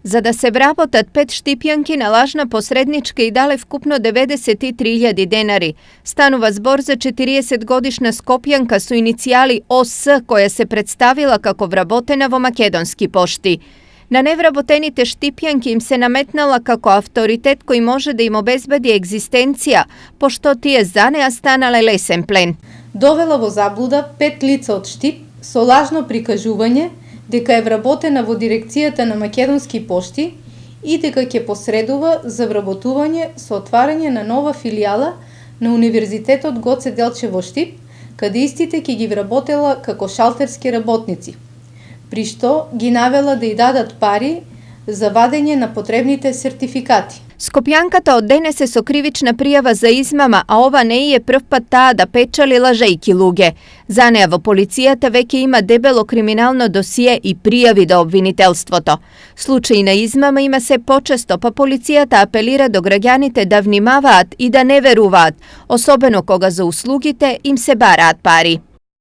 За да се вработат 5 штипјанки на лажна посредничка и дале вкупно 93.000 денари. Станува збор за 40-годишна Скопјанка со иницијали ОС која се представила како вработена во Македонски пошти. На невработените штипјанки им се наметнала како авторитет кој може да им обезбеди екзистенција, пошто тие за неа станале лесен плен. Довела во заблуда 5 лица од Штип со лажно прикажување дека е вработена во дирекцијата на Македонски пошти и дека ќе посредува за вработување со отварање на нова филијала на Универзитетот Гоце Делчев во Штип, каде истите ќе ги вработела како шалтерски работници, при што ги навела да ја дадат пари за вадење на потребните сертификати. Скопјанката од денес е со кривична пријава за измама, а ова не е прв пат таа да печали лажејки луѓе. За неа во полицијата веќе има дебело криминално досие и пријави до обвинителството. Случаи на измама има се почесто, па полицијата апелира до граѓаните да внимаваат и да не веруваат, особено кога за услугите им се бараат пари.